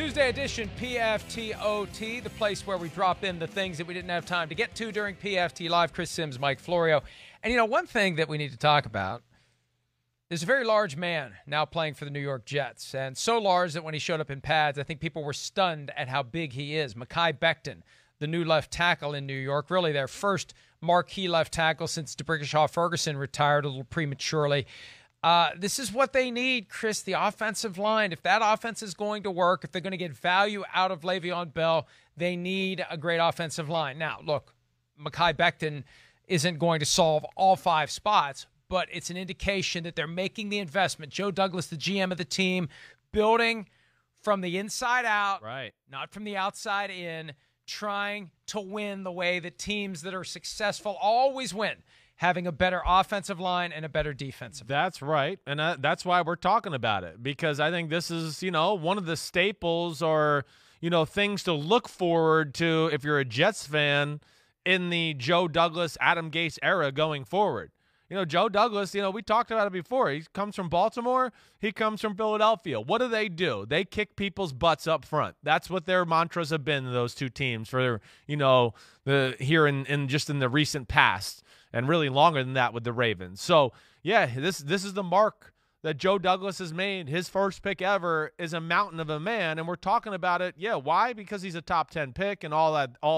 Tuesday edition PFT OT, the place where we drop in the things that we didn't have time to get to during PFT Live. Chris Simms, Mike Florio. And, you know, one thing that we need to talk about, there's a very large man now playing for the New York Jets. And so large that when he showed up in pads, I think people were stunned at how big he is. Mekhi Becton, the new left tackle in New York, really their first marquee left tackle since D'Brickashaw-Ferguson retired a little prematurely. This is what they need, Chris, the offensive line. If that offense is going to work, if they're going to get value out of Le'Veon Bell, they need a great offensive line. Now, look, Mekhi Becton isn't going to solve all five spots, but it's an indication that they're making the investment. Joe Douglas, the GM of the team, building from the inside out, right, not from the outside in, trying to win the way that teams that are successful always win. Having a better offensive line and a better defensive line. That's right, and that's why we're talking about it, because I think this is, you know, one of the staples or, you know, things to look forward to if you're a Jets fan in the Joe Douglas, Adam Gase era going forward. You know, Joe Douglas, you know, we talked about it before. He comes from Baltimore. He comes from Philadelphia. What do? They kick people's butts up front. That's what their mantras have been, those two teams, for, you know, here in just in the recent past. And really longer than that with the Ravens. So, yeah, this is the mark that Joe Douglas has made. His first pick ever is a mountain of a man, and we're talking about it. Yeah, why? Because he's a top 10 pick and all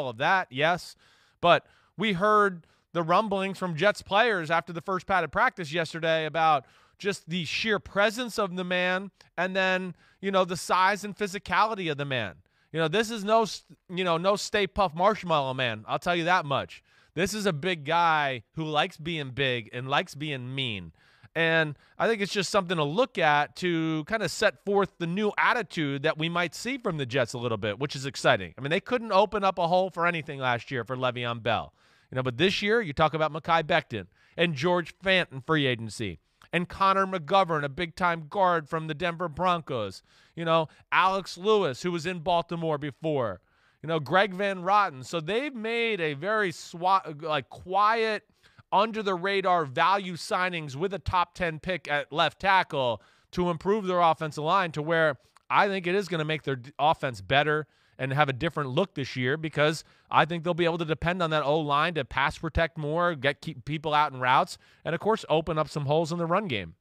of that, yes. But we heard the rumblings from Jets players after the first padded practice yesterday about just the sheer presence of the man and then, you know, the size and physicality of the man. You know, this is no Stay Puft Marshmallow Man. I'll tell you that much. This is a big guy who likes being big and likes being mean. And I think it's just something to look at to kind of set forth the new attitude that we might see from the Jets a little bit, which is exciting. I mean, they couldn't open up a hole for anything last year for Le'Veon Bell. You know, but this year you talk about Mekhi Becton and George Fant in free agency and Connor McGovern, a big-time guard from the Denver Broncos. You know, Alex Lewis, who was in Baltimore before. You know, Greg Van Roten. So they've made a very quiet, under-the-radar value signings with a top 10 pick at left tackle to improve their offensive line to where I think it is going to make their offense better and have a different look this year, because I think they'll be able to depend on that O-line to pass protect more, keep people out in routes, and, of course, open up some holes in the run game.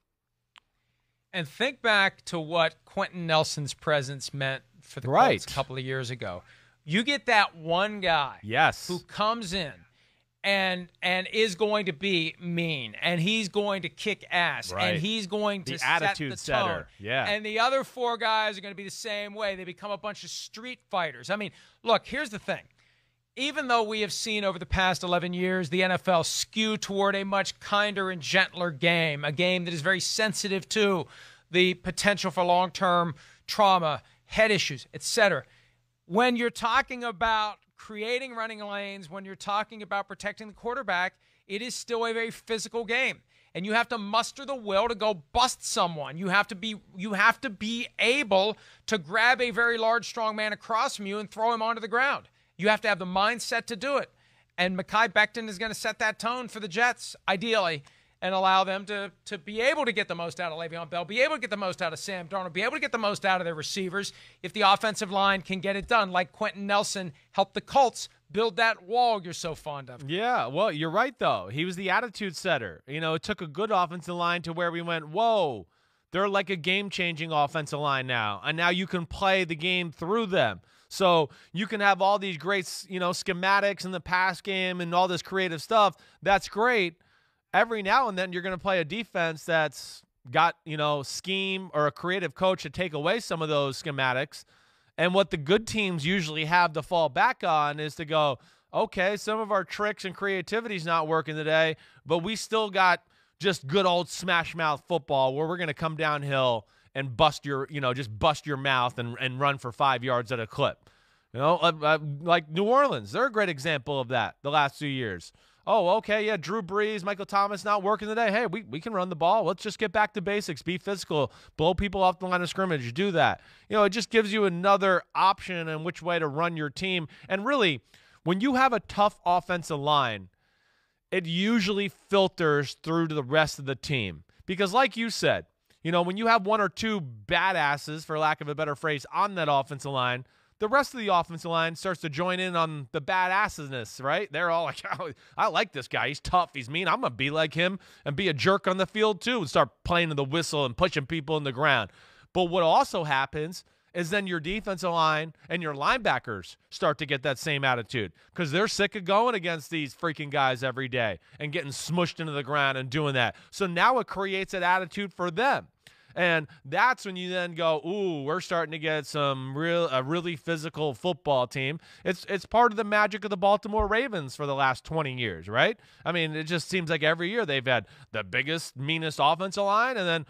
And think back to what Quentin Nelson's presence meant for the Colts a couple of years ago. You get that one guy who comes in and is going to be mean, and he's going to kick ass, and he's going to set the tone. Setter. Yeah. And the other four guys are going to be the same way. They become a bunch of street fighters. I mean, look, here's the thing. Even though we have seen over the past 11 years the NFL skew toward a much kinder and gentler game, a game that is very sensitive to the potential for long-term trauma, head issues, etc., when you're talking about creating running lanes, when you're talking about protecting the quarterback, it is still a very physical game. And you have to muster the will to go bust someone. You have to be able to grab a very large, strong man across from you and throw him onto the ground. You have to have the mindset to do it. And Mekhi Becton is going to set that tone for the Jets, ideally, and allow them to be able to get the most out of Le'Veon Bell, be able to get the most out of Sam Darnold, be able to get the most out of their receivers if the offensive line can get it done, like Quentin Nelson helped the Colts build that wall you're so fond of. Yeah, well, you're right, though. He was the attitude setter. You know, it took a good offensive line to where we went, whoa, they're like a game-changing offensive line now, and now you can play the game through them. So you can have all these great, you know, schematics in the pass game and all this creative stuff. That's great. Every now and then you're going to play a defense that's got, you know, scheme or a creative coach to take away some of those schematics. And what the good teams usually have to fall back on is to go, okay, some of our tricks and creativity is not working today, but we still got just good old smash mouth football where we're going to come downhill and bust your mouth and run for 5 yards at a clip. You know, like New Orleans, they're a great example of that the last few years. Oh, okay, yeah, Drew Brees, Michael Thomas not working today. Hey, we can run the ball. Let's just get back to basics, be physical, blow people off the line of scrimmage, do that. You know, it just gives you another option in which way to run your team. And really, when you have a tough offensive line, it usually filters through to the rest of the team. Because like you said, when you have one or two badasses, for lack of a better phrase, on that offensive line, the rest of the offensive line starts to join in on the badassness, right? They're all like, oh, I like this guy. He's tough. He's mean. I'm going to be like him and be a jerk on the field too and start playing to the whistle and pushing people in the ground. But what also happens is then your defensive line and your linebackers start to get that same attitude because they're sick of going against these freaking guys every day and getting smushed into the ground and doing that. So now it creates an attitude for them. And that's when you then go, ooh, we're starting to get a really physical football team. It's part of the magic of the Baltimore Ravens for the last 20 years, right? I mean, it just seems like every year they've had the biggest, meanest offensive line, and then,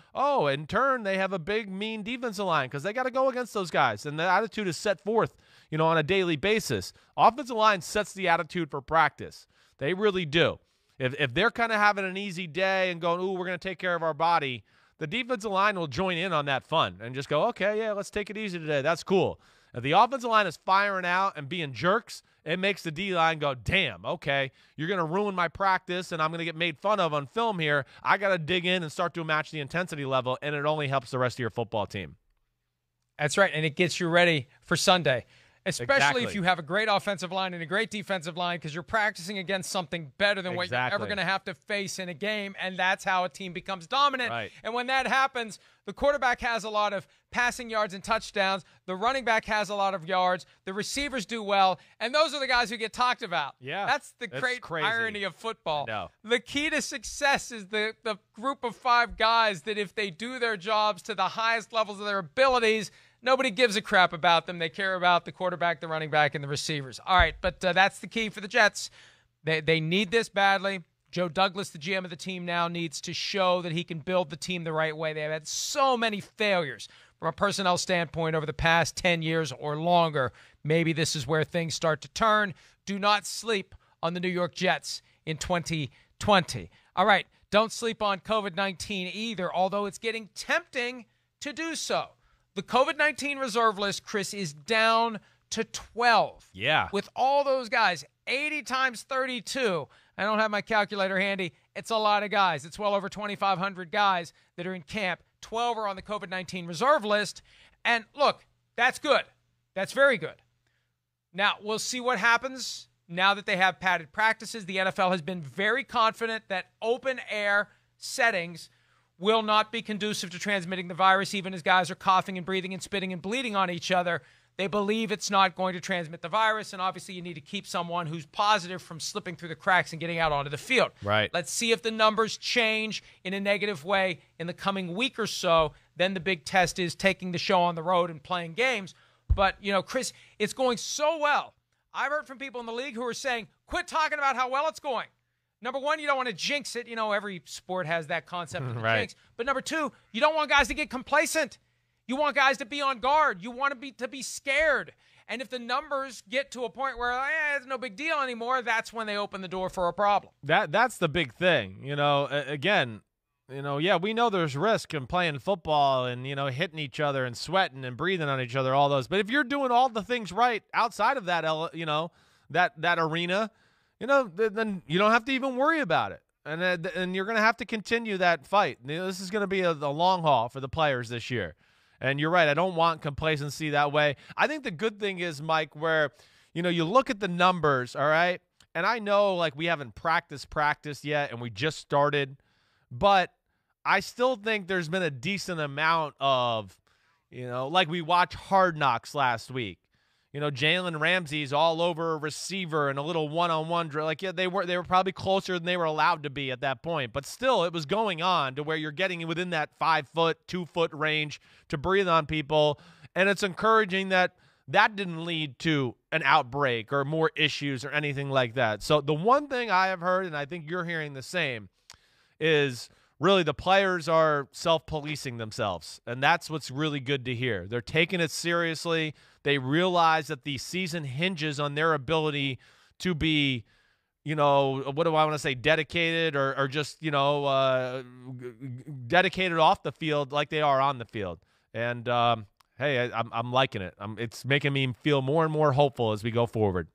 in turn, they have a big, mean defensive line because they got to go against those guys. And the attitude is set forth, on a daily basis. Offensive line sets the attitude for practice. They really do. If they're kind of having an easy day and going, ooh, we're going to take care of our body, the defensive line will join in on that fun and just go, okay, yeah, let's take it easy today. That's cool. If the offensive line is firing out and being jerks, it makes the D-line go, damn, okay, you're going to ruin my practice and I'm going to get made fun of on film here. I got to dig in and start to match the intensity level, and it only helps the rest of your football team. That's right, and it gets you ready for Sunday. Especially Exactly. if you have a great offensive line and a great defensive line because you're practicing against something better than what you're ever going to have to face in a game, and that's how a team becomes dominant. Right. And when that happens, the quarterback has a lot of passing yards and touchdowns. The running back has a lot of yards. The receivers do well, and those are the guys who get talked about. Yeah, that's the great irony of football. No. The key to success is the group of 5 guys that if they do their jobs to the highest levels of their abilities, nobody gives a crap about them. They care about the quarterback, the running back, and the receivers. All right, but that's the key for the Jets. They need this badly. Joe Douglas, the GM of the team now, needs to show that he can build the team the right way. They have had so many failures from a personnel standpoint over the past 10 years or longer. Maybe this is where things start to turn. Do not sleep on the New York Jets in 2020. All right, don't sleep on COVID-19 either, although it's getting tempting to do so. The COVID-19 reserve list, Chris, is down to 12. Yeah. With all those guys, 80 times 32. I don't have my calculator handy. It's a lot of guys. It's well over 2,500 guys that are in camp. 12 are on the COVID-19 reserve list. And look, that's good. That's very good. Now, we'll see what happens now that they have padded practices. The NFL has been very confident that open-air settings will not be conducive to transmitting the virus, even as guys are coughing and breathing and spitting and bleeding on each other. They believe it's not going to transmit the virus, and obviously you need to keep someone who's positive from slipping through the cracks and getting out onto the field. Right. Let's see if the numbers change in a negative way in the coming week or so. Then the big test is taking the show on the road and playing games. But, Chris, it's going so well. I've heard from people in the league who are saying, quit talking about how well it's going. Number one, you don't want to jinx it. Every sport has that concept of the jinx. But number two, you don't want guys to get complacent. You want guys to be on guard. You want to be scared. And if the numbers get to a point where it's no big deal anymore, that's when they open the door for a problem. That's the big thing. Again, we know there's risk in playing football and, hitting each other and sweating and breathing on each other, all those. But if you're doing all the things right outside of that, that arena, then you don't have to even worry about it. And you're going to have to continue that fight. This is going to be a long haul for the players this year. And you're right. I don't want complacency that way. I think the good thing is, Mike, where, you look at the numbers, all right? And I know, we haven't practiced yet, and we just started. But I still think there's been a decent amount of, we watched Hard Knocks last week. Jalen Ramsey's all over a receiver and a little one-on-one drill. They were probably closer than they were allowed to be at that point. But still, it was going on to where you're getting within that 5-foot, 2-foot range to breathe on people. And it's encouraging that didn't lead to an outbreak or more issues or anything like that. So the one thing I have heard, and I think you're hearing the same, is really the players are self-policing themselves. And that's what's really good to hear. They're taking it seriously. They realize that the season hinges on their ability to be, what do I want to say, dedicated or just, dedicated off the field like they are on the field. And, hey, I'm liking it. It's making me feel more and more hopeful as we go forward.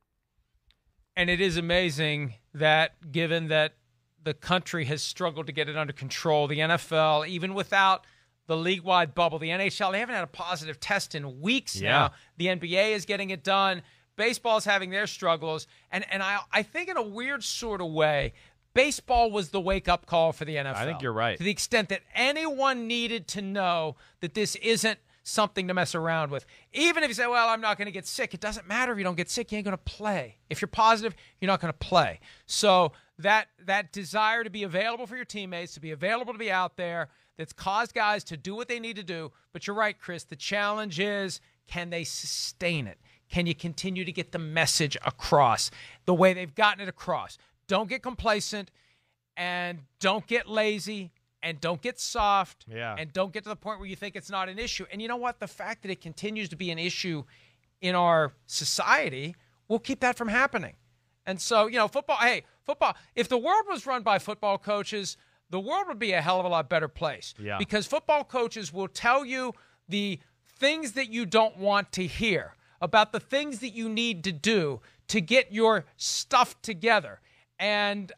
And it is amazing that given that the country has struggled to get it under control, the NFL, even without the league-wide bubble. The NHL, they haven't had a positive test in weeks now. The NBA is getting it done. Baseball is having their struggles. And I think in a weird sort of way, baseball was the wake-up call for the NFL. I think you're right. To the extent that anyone needed to know that this isn't something to mess around with. Even if you say, well, I'm not going to get sick, it doesn't matter if you don't get sick. You ain't going to play. If you're positive, you're not going to play. So that desire to be available for your teammates, to be available to be out there, that's caused guys to do what they need to do. But you're right, Chris. The challenge is, can they sustain it? Can you continue to get the message across the way they've gotten it across? Don't get complacent and don't get lazy. And don't get soft, and don't get to the point where you think it's not an issue. And you know what? The fact that it continues to be an issue in our society will keep that from happening. And so, football, if the world was run by football coaches, the world would be a hell of a lot better place. Yeah. Because football coaches will tell you the things that you don't want to hear, about the things that you need to do to get your stuff together. And,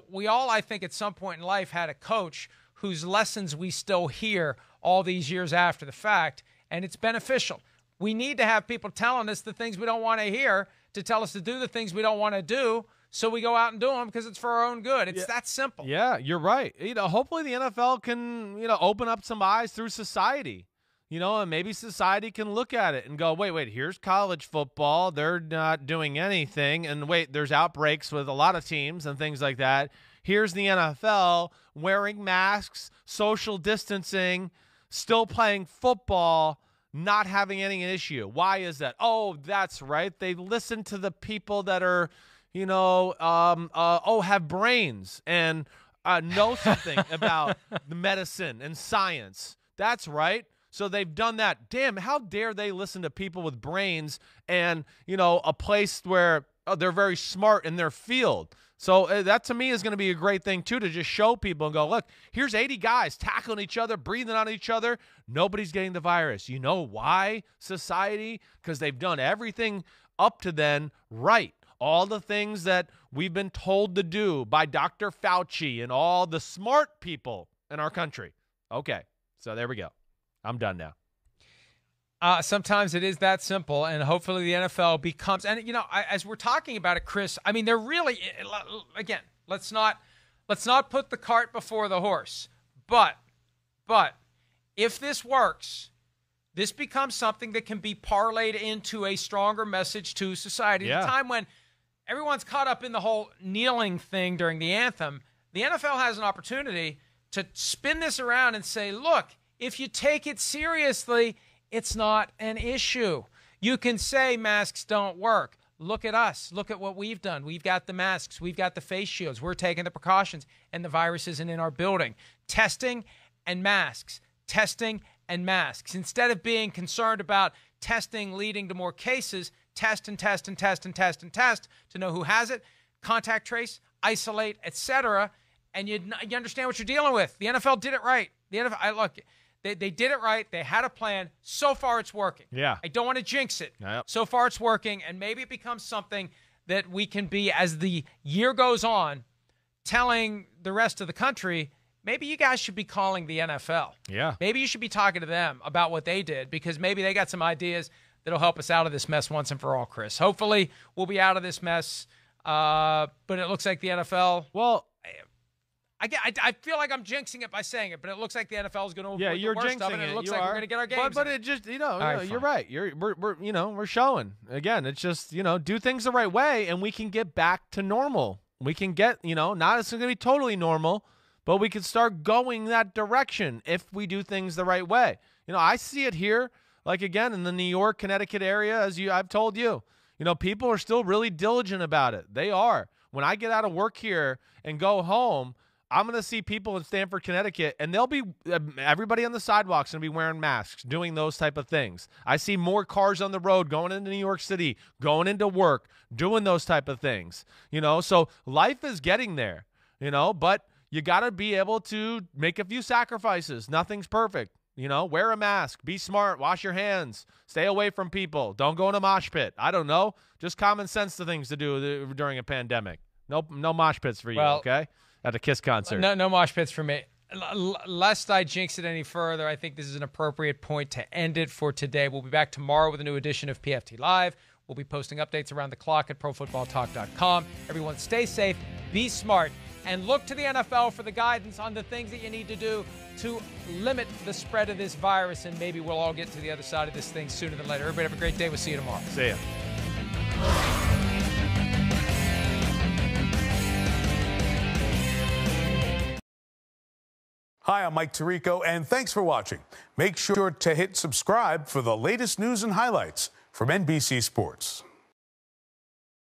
we all, I think, at some point in life had a coach whose lessons we still hear all these years after the fact, and it's beneficial. We need to have people telling us the things we don't want to hear, to tell us to do the things we don't want to do, so we go out and do them because it's for our own good. It's that simple. Yeah, you're right. Hopefully the NFL can, open up some eyes through society. And maybe society can look at it and go, wait, here's college football. They're not doing anything. And wait, there's outbreaks with a lot of teams and things like that. Here's the NFL wearing masks, social distancing, still playing football, not having any issue. Why is that? Oh, that's right. They listen to the people that are, have brains and know something about the medicine and science. That's right. So they've done that. Damn, how dare they listen to people with brains and, a place where they're very smart in their field. So that, to me, is going to be a great thing, too, to just show people and go, look, here's 80 guys tackling each other, breathing on each other. Nobody's getting the virus. You know why, society? Because they've done everything up to then right. All the things that we've been told to do by Dr. Fauci and all the smart people in our country. Okay, so there we go. I'm done now. Sometimes it is that simple, and hopefully the NFL becomes. And as we're talking about it, Chris, I mean, they're really, again, let's not put the cart before the horse. But if this works, this becomes something that can be parlayed into a stronger message to society. At a time when everyone's caught up in the whole kneeling thing during the anthem, the NFL has an opportunity to spin this around and say, look, if you take it seriously, it's not an issue. You can say masks don't work. Look at us. Look at what we've done. We've got the masks. We've got the face shields. We're taking the precautions, and the virus isn't in our building. Testing and masks. Testing and masks. Instead of being concerned about testing leading to more cases, test and test and test and test and test to know who has it, contact trace, isolate, etc., and you understand what you're dealing with. The NFL did it right. The NFL, They did it right. They had a plan. So far, it's working. Yeah. I don't want to jinx it. Yep. So far, it's working, and maybe it becomes something that we can be, as the year goes on, telling the rest of the country, maybe you guys should be calling the NFL. Yeah. Maybe you should be talking to them about what they did, because maybe they got some ideas that'll help us out of this mess once and for all, Chris. Hopefully, we'll be out of this mess, but it looks like the NFL... Well... I feel like I'm jinxing it by saying it, but it looks like the NFL is going to avoid you're the worst jinxing of it, and it looks you like are. we're going to get our games. But it just, you're fine. right. We're showing again. It's just, do things the right way, and we can get back to normal. We can get, not it's going to be totally normal, but we can start going that direction if we do things the right way. I see it here, like again in the New York, Connecticut area, as I've told you. People are still really diligent about it. They are. When I get out of work here and go home, I'm going to see people in Stamford, Connecticut, and they'll be everybody on the sidewalks going to be wearing masks, doing those type of things. I see more cars on the road going into New York City, going into work, doing those type of things. So life is getting there, but you got to be able to make a few sacrifices. Nothing's perfect. Wear a mask, be smart, wash your hands, stay away from people. Don't go in a mosh pit. I don't know. Just common sense to things to do during a pandemic. No mosh pits for you, okay? At a KISS concert. No mosh pits for me. lest I jinx it any further, I think this is an appropriate point to end it for today. We'll be back tomorrow with a new edition of PFT Live. We'll be posting updates around the clock at ProFootballTalk.com. Everyone stay safe, be smart, and look to the NFL for the guidance on the things that you need to do to limit the spread of this virus, and maybe we'll all get to the other side of this thing sooner than later. Everybody have a great day. We'll see you tomorrow. See ya. Hi, I'm Mike Tirico, and thanks for watching. Make sure to hit subscribe for the latest news and highlights from NBC Sports.